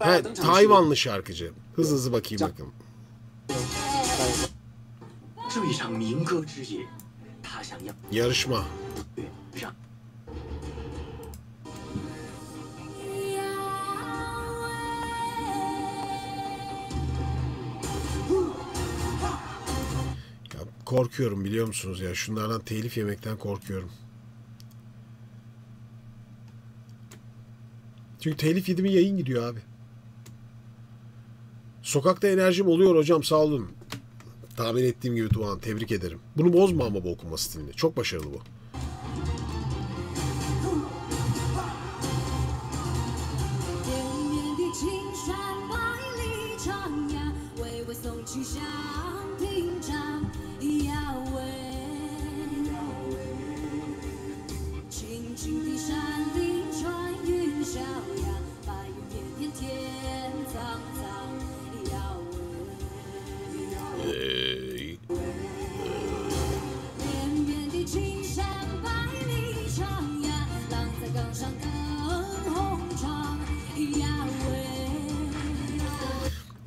Evet, Tayvanlı şarkıcı. Hızlı hızlı bakayım bakalım. Yarışma. Ya, korkuyorum biliyor musunuz ya? Şunlardan telif yemekten korkuyorum. Çünkü telif yedi mi yayın gidiyor abi. Sokakta enerjim oluyor hocam, sağ olun. Tahmin ettiğim gibi Tuğhan, tebrik ederim. Bunu bozma ama bu okuma stilini. Çok başarılı bu.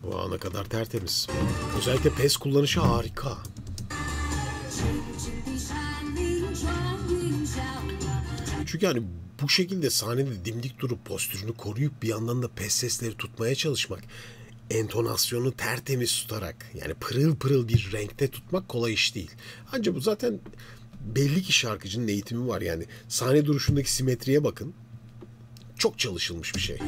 Bu ana kadar tertemiz. Özellikle PES kullanışı harika. Çünkü hani bu şekilde sahnede dimdik durup postürünü koruyup bir yandan da PES sesleri tutmaya çalışmak, entonasyonu tertemiz tutarak, yani pırıl pırıl bir renkte tutmak kolay iş değil. Ancak bu zaten belli ki şarkıcının eğitimi var, yani sahne duruşundaki simetriye bakın. Çok çalışılmış bir şey.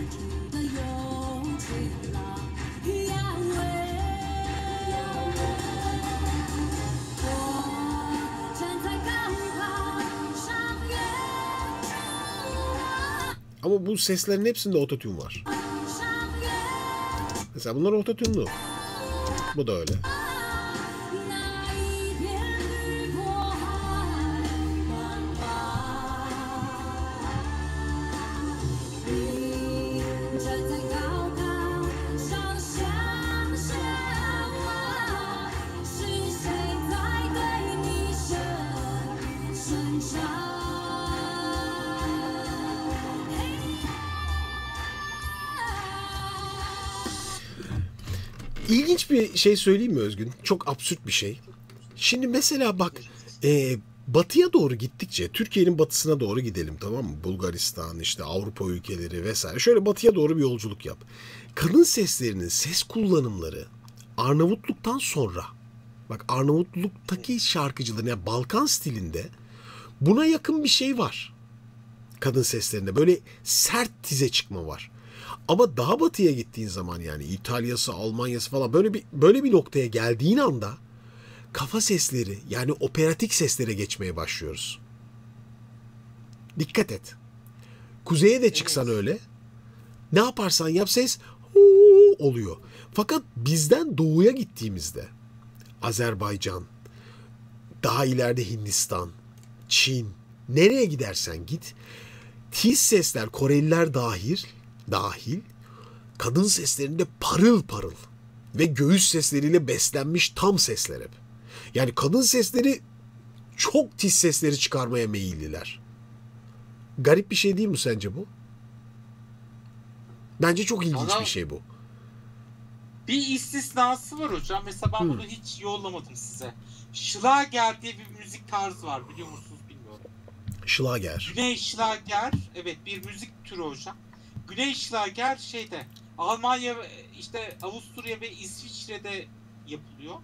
Ama bu seslerin hepsinde ototune var. Mesela bunlar ototune'lu. Bu da öyle. İlginç bir şey söyleyeyim mi Özgün? Çok absürt bir şey. Şimdi mesela bak, batıya doğru gittikçe, Türkiye'nin batısına doğru gidelim, tamam mı? Bulgaristan, işte Avrupa ülkeleri vesaire. Şöyle batıya doğru bir yolculuk yap. Kadın seslerinin ses kullanımları Arnavutluk'tan sonra, bak Arnavutluk'taki şarkıcıların, yani Balkan stilinde buna yakın bir şey var. Kadın seslerinde böyle sert tize çıkma var. Ama daha batıya gittiğin zaman, yani İtalya'sı, Almanya'sı falan, böyle bir noktaya geldiğin anda kafa sesleri, yani operatik seslere geçmeye başlıyoruz. Dikkat et. Kuzeye de çıksan öyle. Ne yaparsan yap ses oluyor. Fakat bizden doğuya gittiğimizde Azerbaycan, daha ileride Hindistan, Çin, nereye gidersen git, tiz sesler, Koreliler dahil kadın seslerinde parıl parıl ve göğüs sesleriyle beslenmiş tam sesler hep. Yani kadın sesleri çok tiz sesleri çıkarmaya meyilliler. Garip bir şey değil mi sence bu? Bence çok ilginç bir şey bu. Bir istisnası var hocam. Mesela ben bunu hiç yollamadım size. Schlager diye bir müzik tarzı var, biliyor musunuz bilmiyorum. Schlager. Güney Schlager, evet, bir müzik türü hocam. Güney Schlager Almanya, işte Avusturya ve İsviçre'de yapılıyor.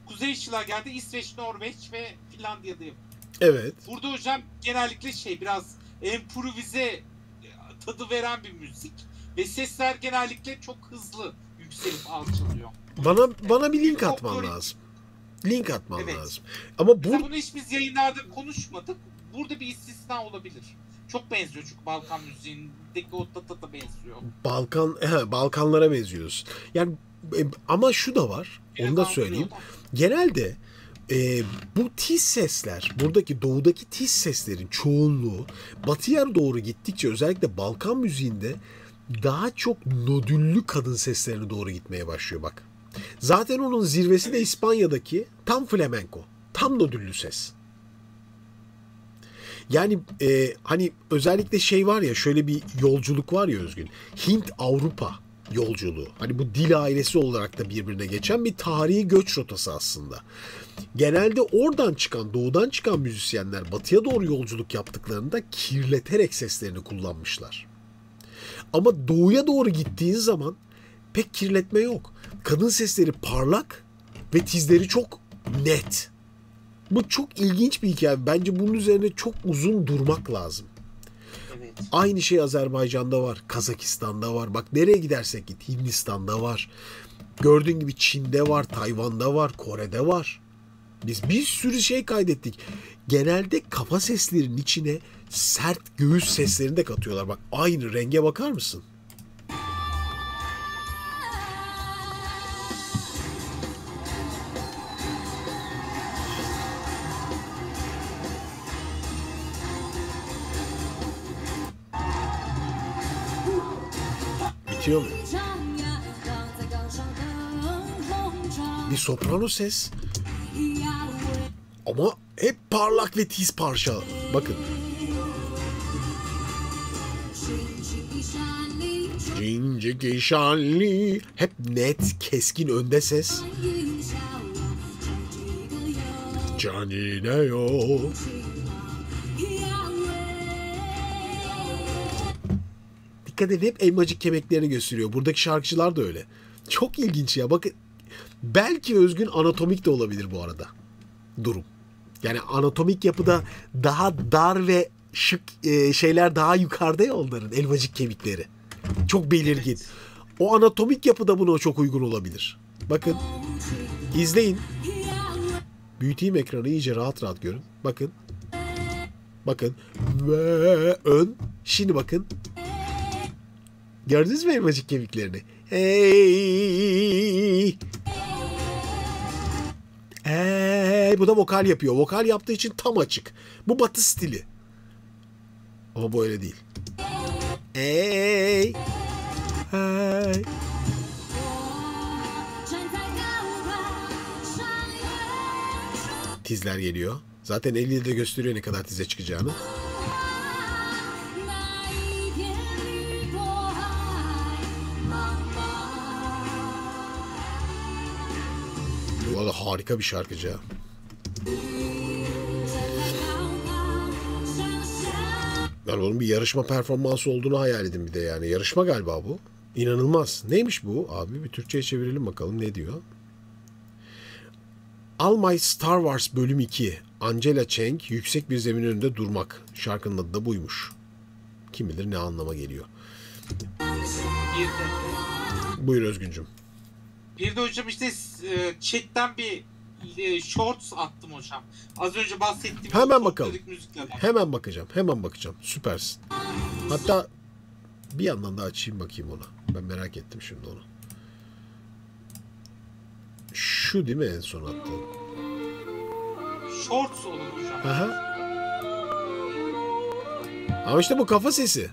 Kuzey Schlager'de İsveç, Norveç ve Finlandiya'da yapılıyor. Evet. Burada hocam genellikle biraz improvize tadı veren bir müzik ve sesler genellikle çok hızlı yükselip alçalıyor. Bana bir link atman lazım. Link atman lazım. Ama bunu hiç biz yayınlarda konuşmadık. Burada bir istisna olabilir. Çok benziyor çünkü Balkan müziğindeki o tata benziyor. Balkanlara benziyoruz. Yani ama şu da var. Onu da söyleyeyim. Genelde bu tiz sesler, buradaki doğudaki tiz seslerin çoğunluğu batıya doğru gittikçe, özellikle Balkan müziğinde daha çok nodüllü kadın seslerine doğru gitmeye başlıyor bak. Zaten onun zirvesi de İspanya'daki tam flamenco. Tam nodüllü ses. Yani hani özellikle var ya, şöyle bir yolculuk var ya Özgün. Hint Avrupa yolculuğu. Hani bu dil ailesi olarak da birbirine geçen bir tarihi göç rotası aslında. Genelde oradan çıkan, doğudan çıkan müzisyenler batıya doğru yolculuk yaptıklarında kirleterek seslerini kullanmışlar. Ama doğuya doğru gittiğin zaman pek kirletme yok. Kadın sesleri parlak ve tizleri çok net. Bu çok ilginç bir hikaye. Bence bunun üzerine çok uzun durmak lazım. Evet. Aynı şey Azerbaycan'da var, Kazakistan'da var. Bak nereye gidersek git, Hindistan'da var. Gördüğün gibi Çin'de var, Tayvan'da var, Kore'de var. Biz bir sürü şey kaydettik. Genelde kafa seslerinin içine sert göğüs seslerini de katıyorlar. Bak aynı renge bakar mısın? Bitiyor mu? Bir soprano ses. Ama hep parlak ve tiz parça. Bakın. Cincik şanli. Hep net, keskin önde ses. Canine yok. Dikkat edin hep elmacık kemiklerini gösteriyor. Buradaki şarkıcılar da öyle. Çok ilginç ya. Bakın belki özgün anatomik de olabilir bu arada. Durum. Yani anatomik yapıda daha dar ve şık şeyler daha yukarıda ya onların elmacık kemikleri. Çok belirgin. Evet. O anatomik yapıda buna çok uygun olabilir. Bakın. İzleyin. Büyüteyim ekranı iyice rahat rahat görün. Bakın. Bakın. Ve ön. Şimdi bakın. Gördünüz mü elmacık kemiklerini? Hey. Bu da vokal yapıyor. Vokal yaptığı için tam açık. Bu batı stili. Ama bu öyle değil. Hey. Hey. Tizler geliyor. Zaten 50'de gösteriyor ne kadar tize çıkacağını. Valla harika bir şarkıcı. Ben onun bir yarışma performansı olduğunu hayal edin bir de yani. Yarışma galiba bu. İnanılmaz. Neymiş bu? Abi bir Türkçe'ye çevirelim bakalım ne diyor. All My Star Wars bölüm 2. Angela Cheng yüksek bir zemin önünde durmak. Şarkının adı da buymuş. Kim bilir ne anlama geliyor. Buyur Özgüncüm. Bir de hocam işte chatten bir shorts attım hocam. Az önce bahsettiğim hemen bakalım. Hemen bakacağım. Süpersin. Hatta bir yandan da açayım bakayım ona. Ben merak ettim şimdi onu. Şu değil mi en son attığım? Shorts olur hocam. Aha. Ama işte bu kafa sesi.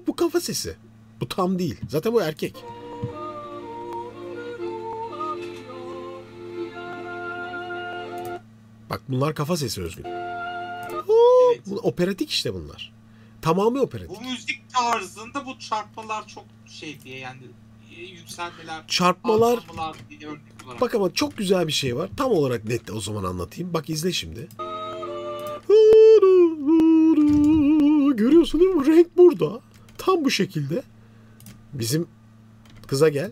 Bu kafa sesi. Bu tam değil. Zaten bu erkek. Bak bunlar kafa sesi Özgün. Evet. Operatik işte bunlar. Tamamı operatik. Bu müzik tarzında bu çarpmalar çok şey diye yani yükselmeler, çarpmalar diye örnek olarak. Bak ama çok güzel bir şey var. Tam olarak net o zaman anlatayım. Bak izle şimdi. Görüyorsun değil mi? Renk burada. Tam bu şekilde. Bizim kıza gel.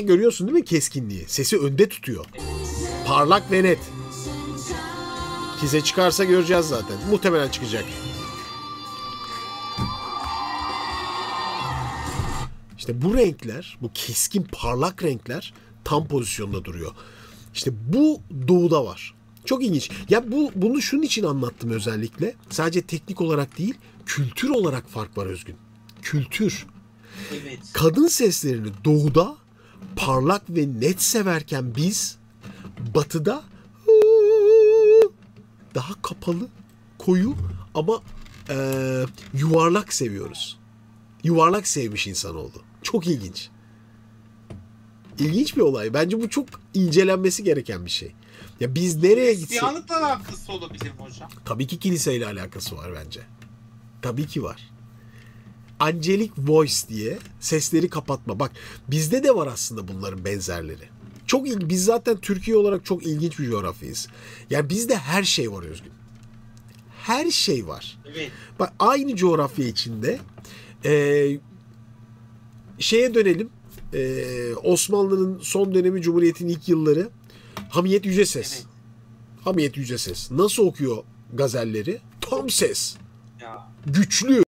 Görüyorsun değil mi keskinliği? Sesi önde tutuyor. Parlak ve net. Tize çıkarsa göreceğiz zaten. Muhtemelen çıkacak. İşte bu renkler, bu keskin parlak renkler tam pozisyonda duruyor. İşte bu doğuda var. Çok ilginç. Ya bunu şunun için anlattım özellikle. Sadece teknik olarak değil, kültür olarak fark var Özgün. Kültür. Evet. Kadın seslerini doğuda parlak ve net severken biz batıda daha kapalı, koyu ama yuvarlak seviyoruz. Yuvarlak sevmiş insanoğlu. Çok ilginç. İlginç bir olay. Bence bu çok incelenmesi gereken bir şey. Ya biz nereye gitsek... Hristiyanlıkla alakası olabilir mi hocam? Tabii ki kiliseyle alakası var bence. Tabii ki var. angelic voice diye sesleri kapatma. Bak bizde de var aslında bunların benzerleri. Biz zaten Türkiye olarak çok ilginç bir coğrafyayız. Yani bizde her şey var Özgün. Her şey var. Evet. Bak aynı coğrafya içinde şeye dönelim. Osmanlı'nın son dönemi, Cumhuriyet'in ilk yılları. Hamiyet Yüceses. Evet. Hamiyet Yüceses. Nasıl okuyor gazelleri? Tam ses. Ya. Güçlü.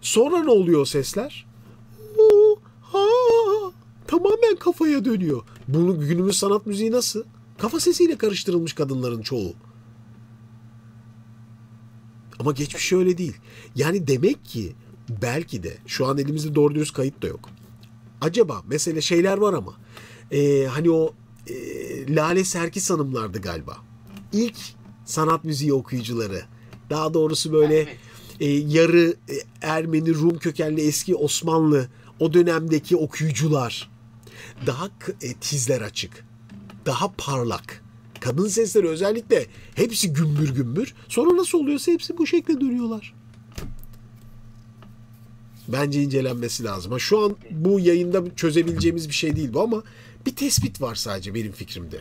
Sonra ne oluyor o sesler? Ha, tamamen kafaya dönüyor. Bunu günümüz sanat müziği nasıl? Kafa sesiyle karıştırılmış kadınların çoğu. Ama geçmiş öyle değil. Yani demek ki belki de şu an elimizde doğru dürüst kayıt da yok. Acaba mesela şeyler var ama hani o Lale Serkis Hanımlardı galiba. İlk sanat müziği okuyucuları. Daha doğrusu böyle yarı Ermeni, Rum kökenli eski Osmanlı o dönemdeki okuyucular. Daha tizler açık. Daha parlak. Kadın sesleri özellikle hepsi gümbür gümbür. Sonra nasıl oluyorsa hepsi bu şekilde dönüyorlar. Bence incelenmesi lazım. Şu an bu yayında çözebileceğimiz bir şey değil bu ama bir tespit var sadece benim fikrimde.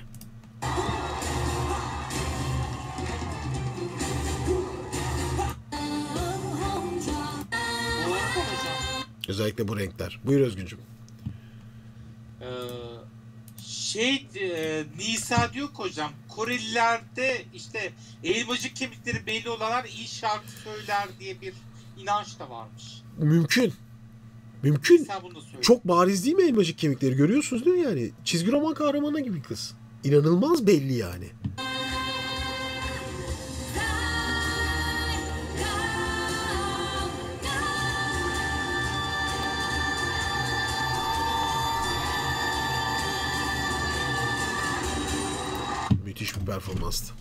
Özellikle bu renkler. Buyur Özgüncüm. Nisa diyor ki hocam, Korelilerde işte elmacık kemikleri belli olanlar iyi şarkı söyler diye bir inanç da varmış. Mümkün. Mümkün. Bunu çok bariz değil mi elmacık kemikleri? Görüyorsunuz değil mi yani? Çizgi roman kahramanı gibi kız. İnanılmaz belli yani. Müthiş bir performanstı.